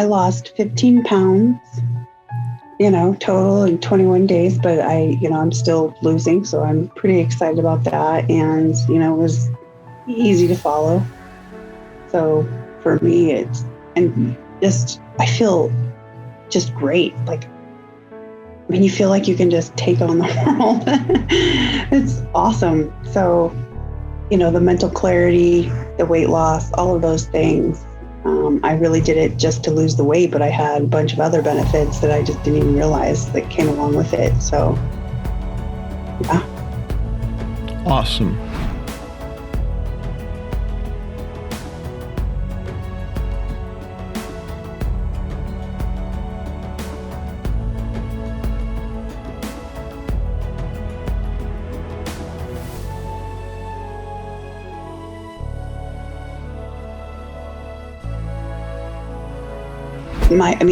I lost 15 pounds, total in 21 days, but I'm still losing. So I'm pretty excited about that. And, it was easy to follow. So for me, I feel just great. Like, when you feel like you can just take on the world, it's awesome. So, the mental clarity, the weight loss, all of those things. I really did it just to lose the weight, but I had a bunch of other benefits that I just didn't even realize that came along with it. So, yeah. Awesome.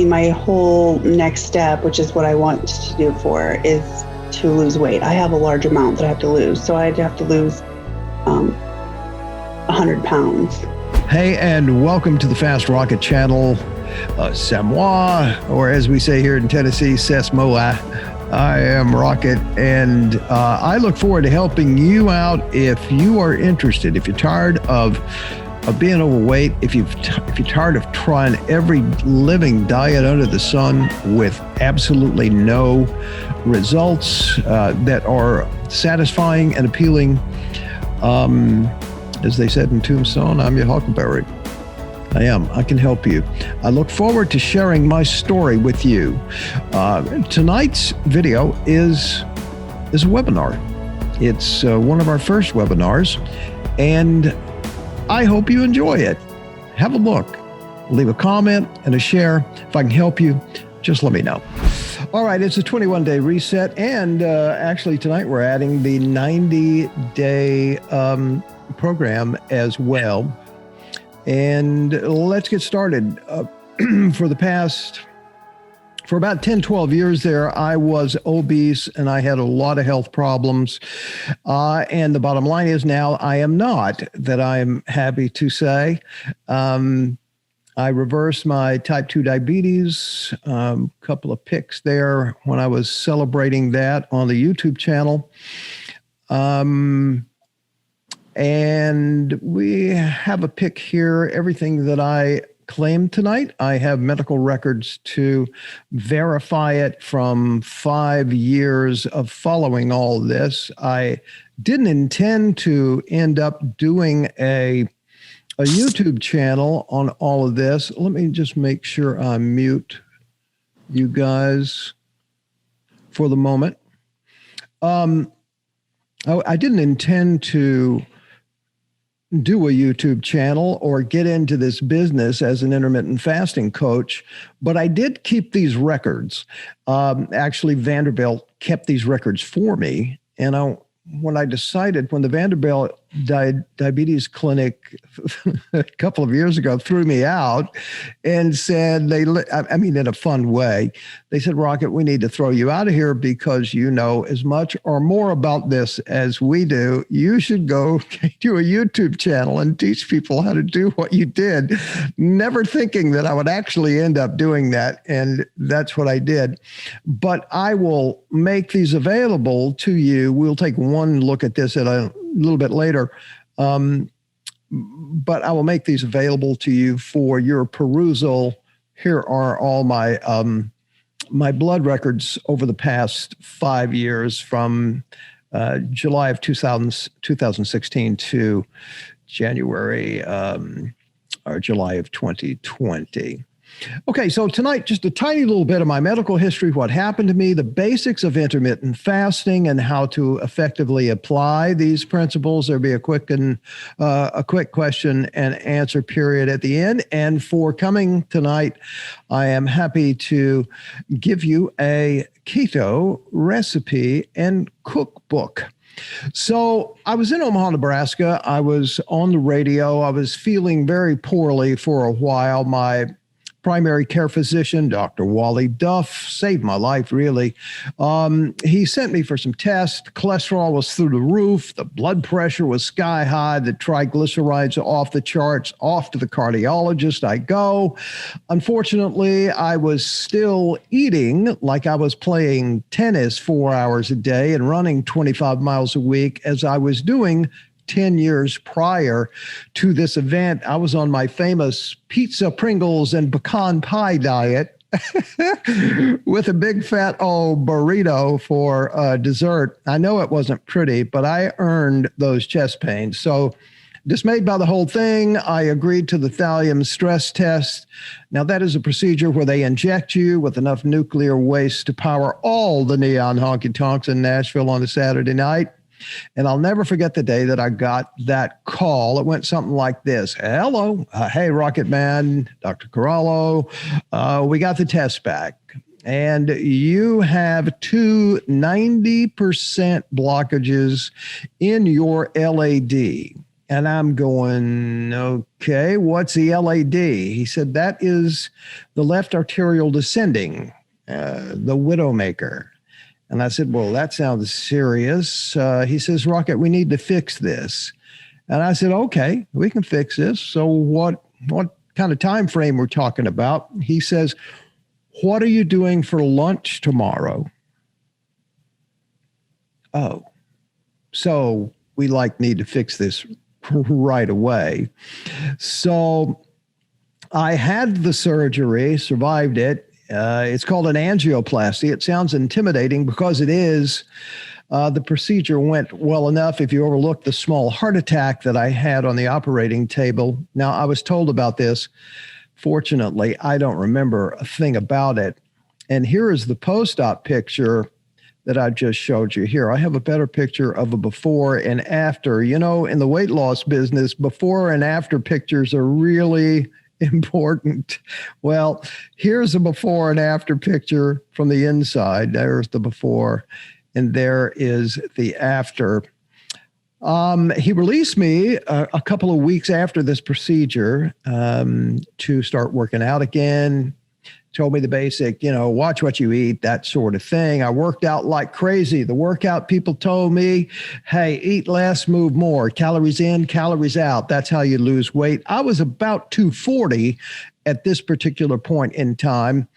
My whole next step, which is what I want to do for, is to lose weight. I have a large amount that I have to lose. So I'd have to lose 100 pounds. Hey, and welcome to the Fast Rocket channel, Samoa, or as we say here in Tennessee, Sesmoa. I am Rocket, and I look forward to helping you out if you are interested, if you're tired of being overweight, if you're tired of trying every living diet under the sun with absolutely no results that are satisfying and appealing. As they said in Tombstone, I'm your huckleberry. I am. I can help you. I look forward to sharing my story with you. Tonight's video is a webinar. It's one of our first webinars, and I hope you enjoy it. Have a look, leave a comment and a share. If I can help you, just let me know. All right, it's a 21-day reset, and actually tonight we're adding the 90-day program as well. And let's get started. For about 10, 12 years there, I was obese and I had a lot of health problems. And the bottom line is now I am not, that I'm happy to say. I reversed my type 2 diabetes, couple of pics there when I was celebrating that on the YouTube channel. And we have a pic here, everything that I claim tonight. I have medical records to verify it from 5 years of following all this. I didn't intend to end up doing a YouTube channel on all of this. Let me just make sure I mute you guys for the moment. I didn't intend to do a YouTube channel or get into this business as an intermittent fasting coach, but I did keep these records. Actually, Vanderbilt kept these records for me. And when the Vanderbilt Diabetes Clinic a couple of years ago threw me out and said, in a fun way, they said, Rocket, we need to throw you out of here because you know as much or more about this as we do. You should go do a YouTube channel and teach people how to do what you did. Never thinking that I would actually end up doing that. And that's what I did. But I will make these available to you. We'll take one look at this at a little bit later. But I will make these available to you for your perusal. Here are all my my blood records over the past 5 years from July of 2016 to January or July of 2020. Okay, so tonight, just a tiny little bit of my medical history, what happened to me, the basics of intermittent fasting, and how to effectively apply these principles. There'll be a quick question and answer period at the end. And for coming tonight, I am happy to give you a keto recipe and cookbook. So I was in Omaha, Nebraska. I was on the radio. I was feeling very poorly for a while. My primary care physician, Dr. Wally Duff, saved my life, really. He sent me for some tests. Cholesterol was through the roof. The blood pressure was sky high. The triglycerides are off the charts. Off to the cardiologist I go. Unfortunately, I was still eating like I was playing tennis 4 hours a day and running 25 miles a week as I was doing 10 years prior to this event. I was on my famous pizza, Pringles, and pecan pie diet with a big fat burrito for dessert. I know it wasn't pretty, but I earned those chest pains. So dismayed by the whole thing, I agreed to the thallium stress test. Now, that is a procedure where they inject you with enough nuclear waste to power all the neon honky-tonks in Nashville on a Saturday night. And I'll never forget the day that I got that call. It went something like this. Hello. Hey, Rocket Man, Dr. Corallo. We got the test back. And you have 90% blockages in your LAD. And I'm going, okay, what's the LAD? He said, that is the left arterial descending, the widowmaker. And I said, well, that sounds serious. He says, Rocket, we need to fix this. And I said, okay, we can fix this. So what kind of time frame we're talking about? He says, what are you doing for lunch tomorrow? Oh, so we need to fix this right away. So I had the surgery, survived it. It's called an angioplasty. It sounds intimidating because it is. The procedure went well enough if you overlook the small heart attack that I had on the operating table. Now, I was told about this. Fortunately, I don't remember a thing about it. And here is the post-op picture that I just showed you here. I have a better picture of a before and after. You know, in the weight loss business, before and after pictures are really important. Well, here's a before and after picture from the inside. There's the before, and there is the after. He released me a couple of weeks after this procedure to start working out again. Told me the basic, watch what you eat, that sort of thing. I worked out like crazy. The workout people told me, hey, eat less, move more. Calories in, calories out. That's how you lose weight. I was about 240 at this particular point in time.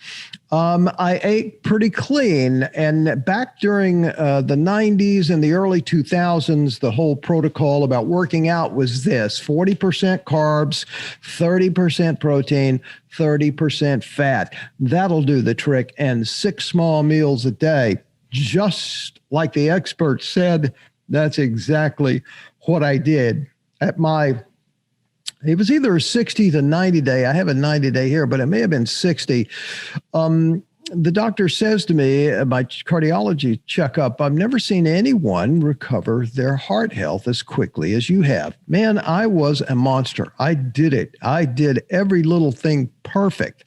I ate pretty clean. And back during the 90s and the early 2000s, the whole protocol about working out was this: 40% carbs, 30% protein, 30% fat. That'll do the trick. And 6 small meals a day. Just like the experts said, that's exactly what I did at it was either a 60 to 90 day. I have a 90 day here, but it may have been 60. The doctor says to me at my cardiology checkup, I've never seen anyone recover their heart health as quickly as you have. Man, I was a monster. I did it. I did every little thing perfect.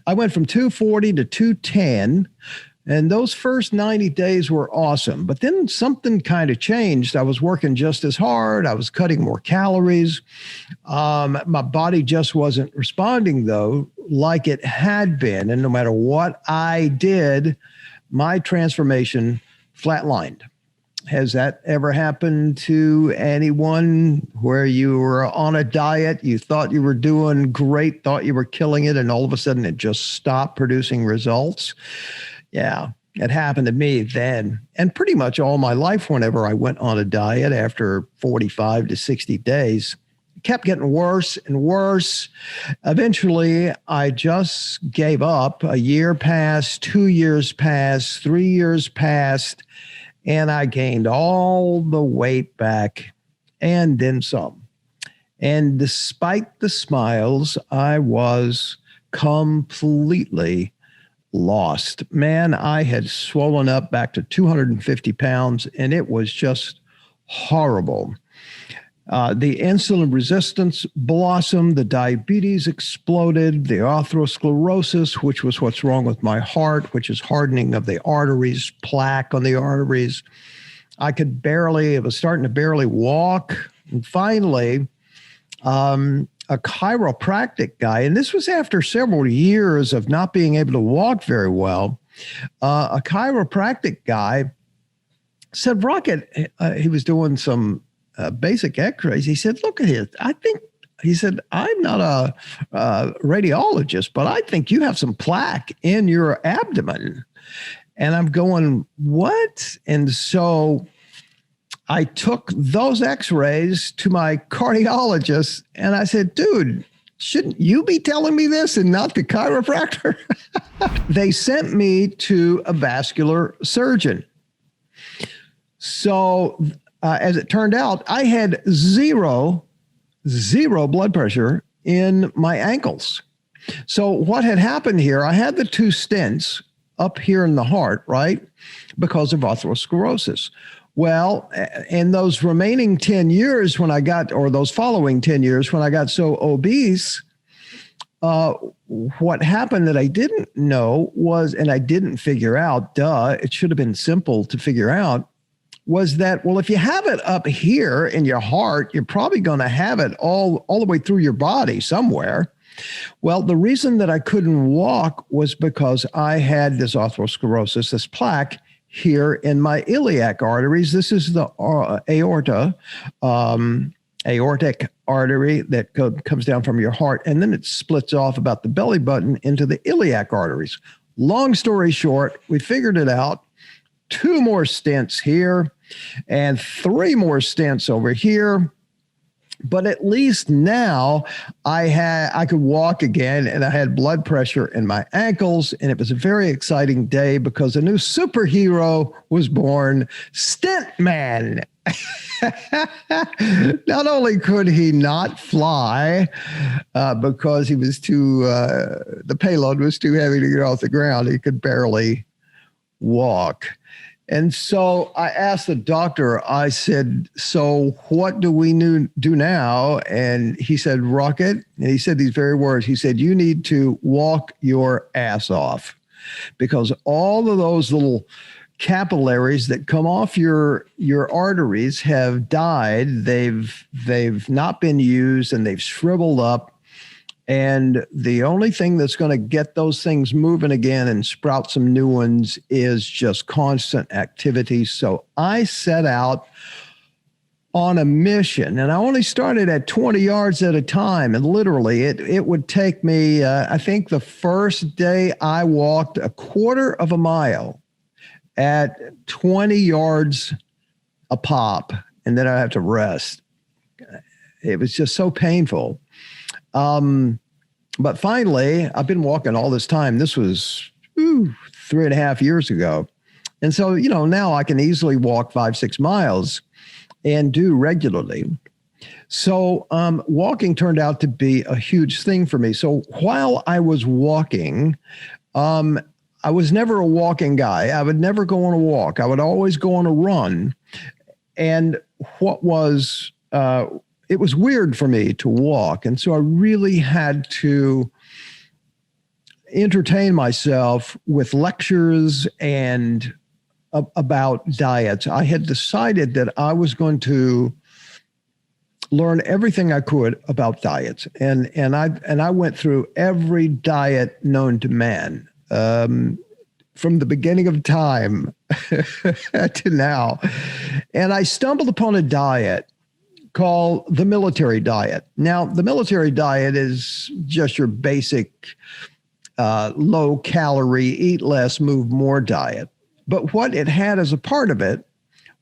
I went from 240 to 210. And those first 90 days were awesome. But then something kind of changed. I was working just as hard. I was cutting more calories. My body just wasn't responding, though, like it had been. And no matter what I did, my transformation flatlined. Has that ever happened to anyone where you were on a diet, you thought you were doing great, thought you were killing it, and all of a sudden it just stopped producing results? Yeah, it happened to me then. And pretty much all my life, whenever I went on a diet after 45 to 60 days, it kept getting worse and worse. Eventually, I just gave up. A year passed, 2 years passed, 3 years passed, and I gained all the weight back and then some. And despite the smiles, I was completely lost. Man, I had swollen up back to 250 pounds, and it was just horrible. The insulin resistance blossomed, the diabetes exploded, the atherosclerosis, which was what's wrong with my heart, which is hardening of the arteries, plaque on the arteries. I was starting to barely walk. And finally, a chiropractic guy, and this was after several years of not being able to walk very well. A chiropractic guy said, Rocket, he was doing some basic x-rays. He said, look at it. He said, I'm not a radiologist, but I think you have some plaque in your abdomen. And I'm going, what? And so I took those x-rays to my cardiologist and I said, dude, shouldn't you be telling me this and not the chiropractor? They sent me to a vascular surgeon. So as it turned out, I had zero blood pressure in my ankles. So what had happened here, I had the 2 stents up here in the heart, right? Because of atherosclerosis. Well, in those remaining 10 years those following 10 years when I got so obese, what happened that I didn't know was, and I didn't figure out, it should have been simple to figure out, was that, well, if you have it up here in your heart, you're probably going to have it all the way through your body somewhere. Well, the reason that I couldn't walk was because I had this atherosclerosis, this plaque here in my iliac arteries. This is the aortic artery that comes down from your heart, and then it splits off about the belly button into the iliac arteries. Long story short, we figured it out. 2 more stents here and 3 more stents over here. But at least now I could walk again, and I had blood pressure in my ankles, and it was a very exciting day because a new superhero was born, Stent Man. Not only could he not fly because he was the payload was too heavy to get off the ground, he could barely walk. And so I asked the doctor, I said, so what do we do now? And he said, Rocket. And he said these very words. He said, you need to walk your ass off because all of those little capillaries that come off your arteries have died. They've not been used and they've shriveled up. And the only thing that's going to get those things moving again and sprout some new ones is just constant activity. So I set out on a mission, and I only started at 20 yards at a time. And literally it would take me, I think the first day I walked a quarter of a mile at 20 yards a pop, and then I have to rest. It was just so painful. But finally, I've been walking all this time. This was 3.5 years ago. And so, now I can easily walk 5-6 miles and do regularly. So walking turned out to be a huge thing for me. So while I was walking, I was never a walking guy. I would never go on a walk. I would always go on a run. And it was weird for me to walk. And so I really had to entertain myself with lectures and about diets. I had decided that I was going to learn everything I could about diets. And I went through every diet known to man, from the beginning of time to now. And I stumbled upon a diet called the military diet. Now, the military diet is just your basic low calorie, eat less, move more diet. But what it had as a part of it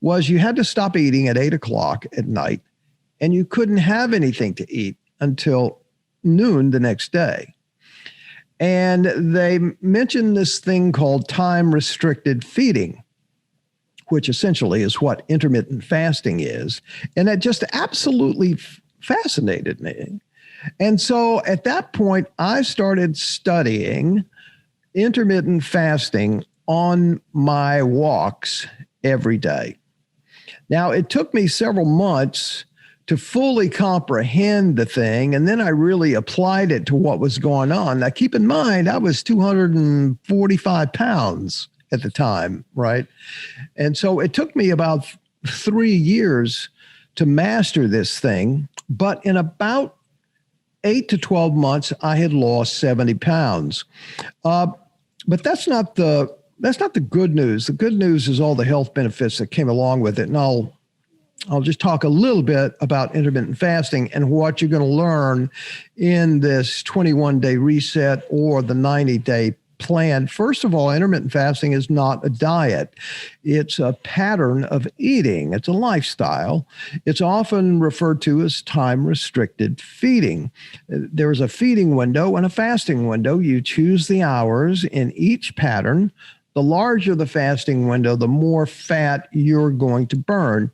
was you had to stop eating at 8:00 at night, and you couldn't have anything to eat until noon the next day. And they mentioned this thing called time restricted feeding, which essentially is what intermittent fasting is. And that just absolutely fascinated me. And so at that point, I started studying intermittent fasting on my walks every day. Now, it took me several months to fully comprehend the thing, and then I really applied it to what was going on. Now, keep in mind, I was 245 pounds at the time, right? And so it took me about 3 years to master this thing. But in about 8 to 12 months, I had lost 70 pounds. But that's not the good news. The good news is all the health benefits that came along with it. And I'll just talk a little bit about intermittent fasting and what you're going to learn in this 21-day reset or the 90-day plan. First of all, intermittent fasting is not a diet. It's a pattern of eating. It's a lifestyle. It's often referred to as time-restricted feeding. There's a feeding window and a fasting window. You choose the hours in each pattern. The larger the fasting window, the more fat you're going to burn.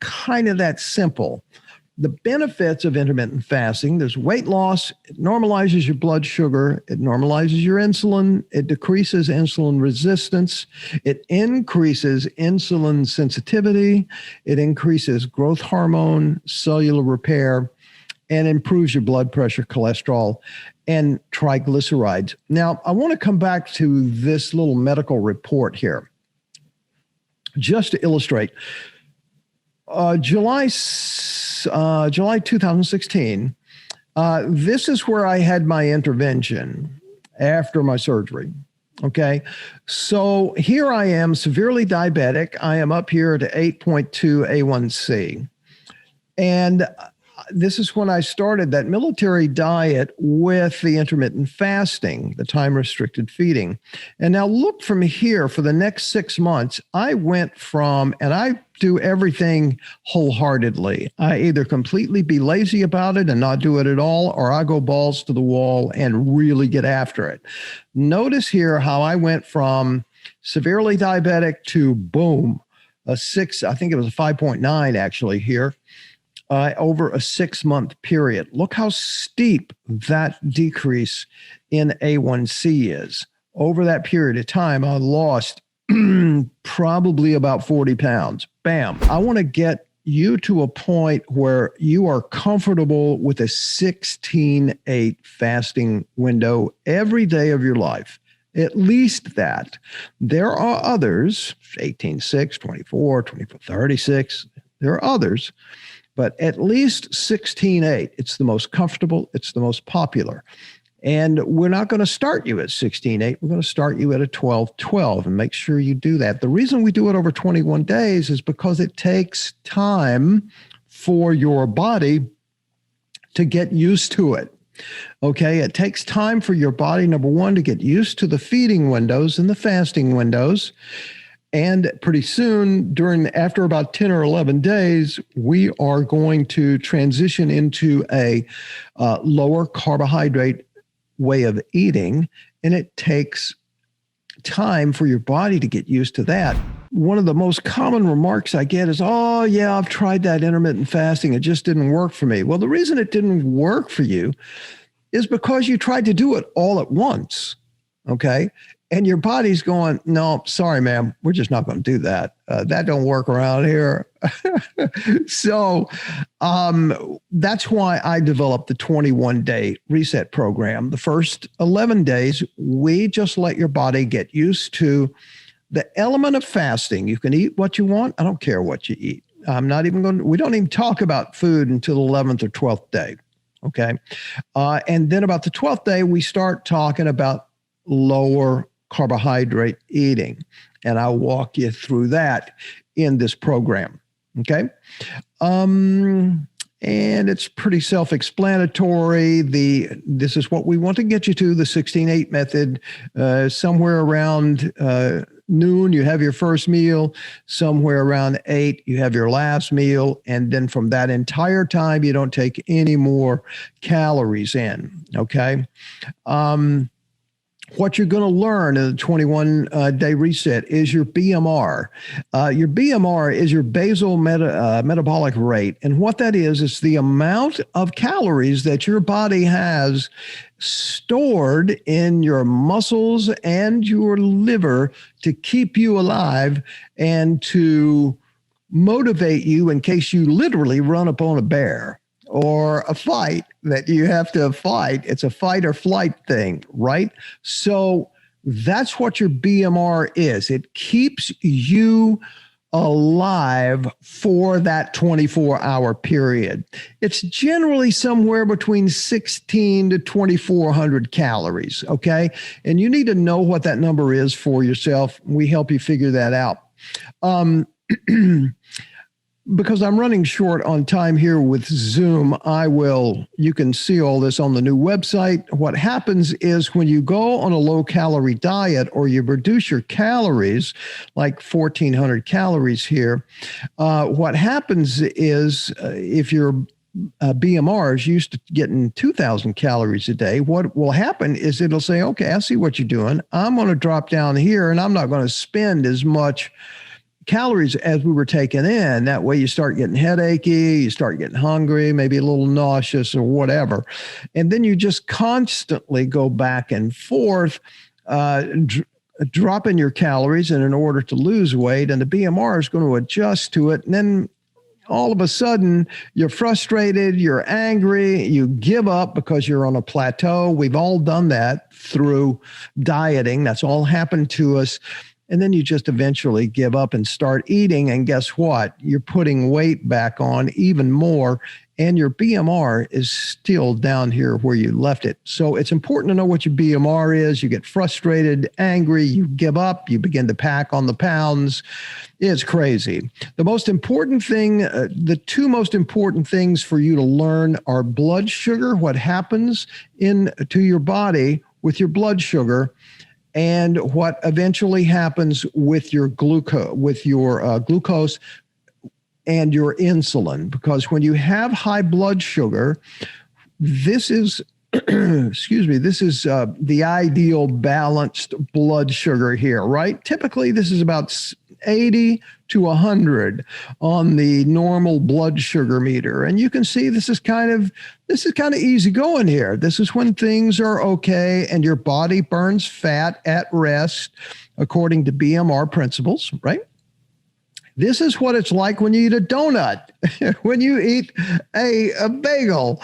Kind of that simple. The benefits of intermittent fasting, there's weight loss, it normalizes your blood sugar, it normalizes your insulin, it decreases insulin resistance, it increases insulin sensitivity, it increases growth hormone, cellular repair, and improves your blood pressure, cholesterol, and triglycerides. Now, I want to come back to this little medical report here, just to illustrate. July 2016, this is where I had my intervention after my surgery. Okay. So here I am, severely diabetic. I am up here at 8.2 A1C. And this is when I started that military diet with the intermittent fasting, the time-restricted feeding. And now look from here for the next 6 months, I went from, and I do everything wholeheartedly. I either completely be lazy about it and not do it at all, or I go balls to the wall and really get after it. Notice here how I went from severely diabetic to boom, I think it was a 5.9 actually here. Over a 6-month period. Look how steep that decrease in A1C is. Over that period of time, I lost probably about 40 pounds. Bam. I want to get you to a point where you are comfortable with a 16-8 fasting window every day of your life. At least that. There are others, 18-6, 24, 36. There are others. But at least 16-8, it's the most comfortable, it's the most popular. And we're not going to start you at 16-8. We're going to start you at a 12-12 and make sure you do that. The reason we do it over 21 days is because it takes time for your body to get used to it. Okay, it takes time for your body, number one, to get used to the feeding windows and the fasting windows. And pretty soon, after about 10 or 11 days, we are going to transition into a lower carbohydrate way of eating. And it takes time for your body to get used to that. One of the most common remarks I get is, oh, yeah, I've tried that intermittent fasting. It just didn't work for me. Well, the reason it didn't work for you is because you tried to do it all at once. Okay. And your body's going, no, sorry, ma'am, we're just not going to do that. That don't work around here. So that's why I developed the 21-day reset program. The first 11 days, we just let your body get used to the element of fasting. You can eat what you want. I don't care what you eat. We don't even talk about food until the 11th or 12th day. Okay. And then about the 12th day, we start talking about lower carbohydrate eating. And I'll walk you through that in this program. Okay. And it's pretty self-explanatory. This is what we want to get you to, the 16-8 method. Somewhere around noon, you have your first meal. Somewhere around 8, you have your last meal. And then from that entire time, you don't take any more calories in. Okay. What you're going to learn in the 21-day reset is your BMR. Your BMR is your basal metabolic rate. And what that is the amount of calories that your body has stored in your muscles and your liver to keep you alive and to motivate you in case you literally run upon a bear or a fight that you have to fight. It's a fight or flight thing, right? So that's what your BMR is. It keeps you alive for that 24-hour period. It's generally somewhere between 16 to 2,400 calories, okay? And you need to know what that number is for yourself. We help you figure that out. Because I'm running short on time here with Zoom, you can see all this on the new website. What happens is when you go on a low-calorie diet or you reduce your calories, like 1,400 calories here, what happens is if your BMR is used to getting 2,000 calories a day, what will happen is it'll say, okay, I see what you're doing. I'm going to drop down here and I'm not going to spend as much calories as we were taking in. That way you start getting headachy, you start getting hungry, maybe a little nauseous or whatever. And then you just constantly go back and forth, dropping your calories in order to lose weight. And the BMR is going to adjust to it. And then all of a sudden you're frustrated, you're angry, you give up because you're on a plateau. We've all done that through dieting. That's all happened to us. And then you just eventually give up and start eating. And guess what? You're putting weight back on even more. And your BMR is still down here where you left it. So it's important to know what your BMR is. You get frustrated, angry, you give up, you begin to pack on the pounds. It's crazy. The most important thing, the two most important things for you to learn are blood sugar, what happens to your body with your blood sugar, and what eventually happens with your glucose and your insulin. Because when you have high blood sugar, this is the ideal balanced blood sugar here, right? Typically, this is about 80 to 100 on the normal blood sugar meter. And you can see this is kind of easy going here. This is when things are okay and your body burns fat at rest according to BMR principles, right? This is what it's like when you eat a donut, when you eat a bagel.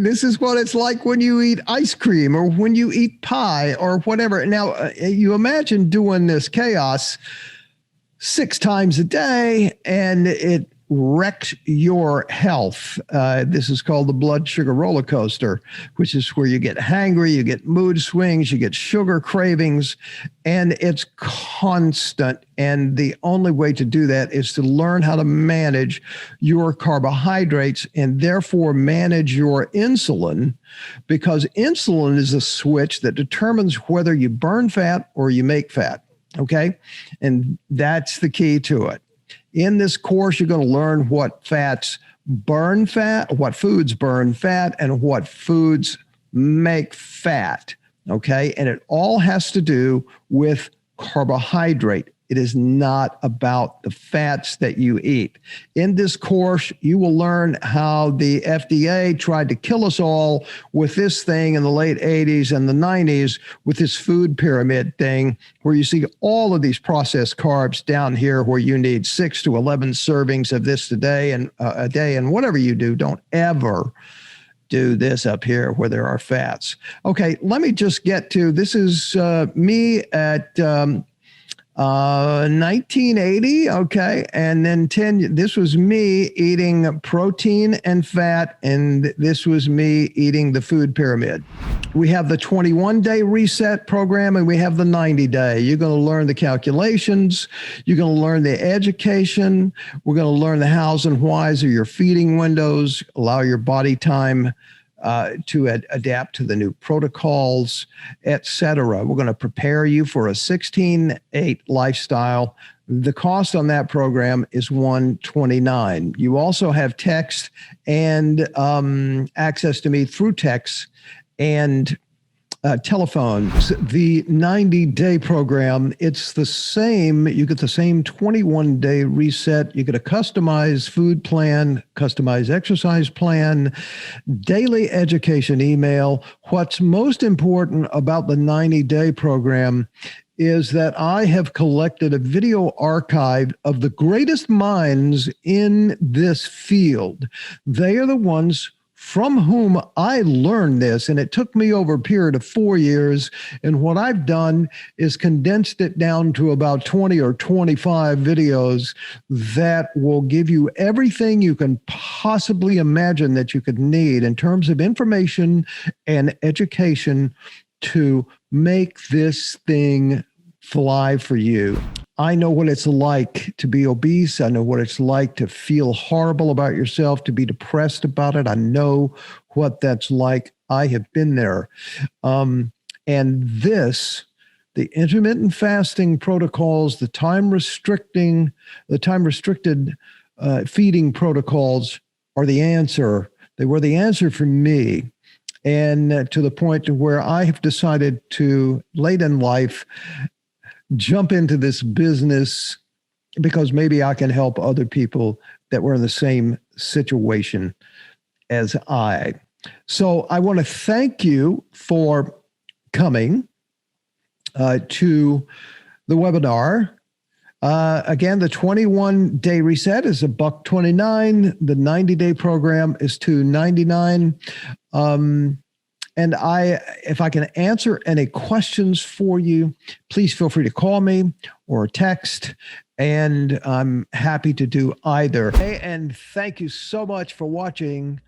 This is what it's like when you eat ice cream or when you eat pie or whatever. Now, you imagine doing this chaos 6 times a day and it wrecks your health. This is called the blood sugar roller coaster, which is where you get hangry, you get mood swings, you get sugar cravings, and it's constant. And the only way to do that is to learn how to manage your carbohydrates and therefore manage your insulin, because insulin is a switch that determines whether you burn fat or you make fat. Okay. And that's the key to it. In this course, you're going to learn what fats burn fat, what foods burn fat, and what foods make fat. Okay. And it all has to do with carbohydrate. It is not about the fats that you eat. In this course, you will learn how the FDA tried to kill us all with this thing in the late 80s and the 90s with this food pyramid thing, where you see all of these processed carbs down here where you need 6 to 11 servings of this a day. And whatever you do, don't ever do this up here where there are fats. Okay, let me just get to, this is me at 1980, okay, and then this was me eating protein and fat, and this was me eating the food pyramid. We have the 21-day reset program, and we have the 90-day. You're going to learn the calculations. You're going to learn the education. We're going to learn the hows and whys of your feeding windows, allow your body time to adapt to the new protocols, etc. We're going to prepare you for a 16-8 lifestyle. The cost on that program is $129. You also have text and access to me through text and telephones. The 90-day program, it's the same. You get the same 21-day reset. You get a customized food plan, customized exercise plan, daily education email. What's most important about the 90-day program is that I have collected a video archive of the greatest minds in this field. They are the ones from whom I learned this, and it took me over a period of 4 years. And what I've done is condensed it down to about 20 or 25 videos that will give you everything you can possibly imagine that you could need in terms of information and education to make this thing fly for you. I know what it's like to be obese. I know what it's like to feel horrible about yourself, to be depressed about it. I know what that's like. I have been there. And this, the intermittent fasting protocols, the time restricted feeding protocols are the answer. They were the answer for me. And to the point to where I have decided to, late in life, jump into this business because maybe I can help other people that were in the same situation as I. So I want to thank you for coming to the webinar. Again, the 21-day reset is $129. The 90-day program is $299. And if I can answer any questions for you, please feel free to call me or text, and I'm happy to do either. Hey, and thank you so much for watching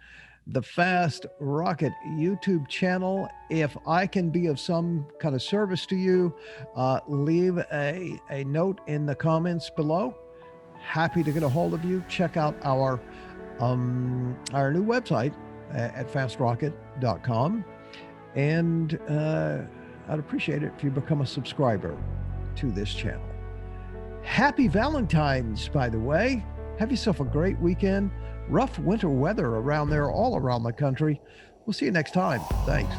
the Fast Rocket YouTube channel. If I can be of some kind of service to you, leave a note in the comments below. Happy to get a hold of you. Check out our new website at FASTROCKETT.com. And I'd appreciate it if you become a subscriber to this channel. Happy Valentine's, by the way. Have yourself a great weekend. Rough winter weather around there, all around the country. We'll see you next time. Thanks.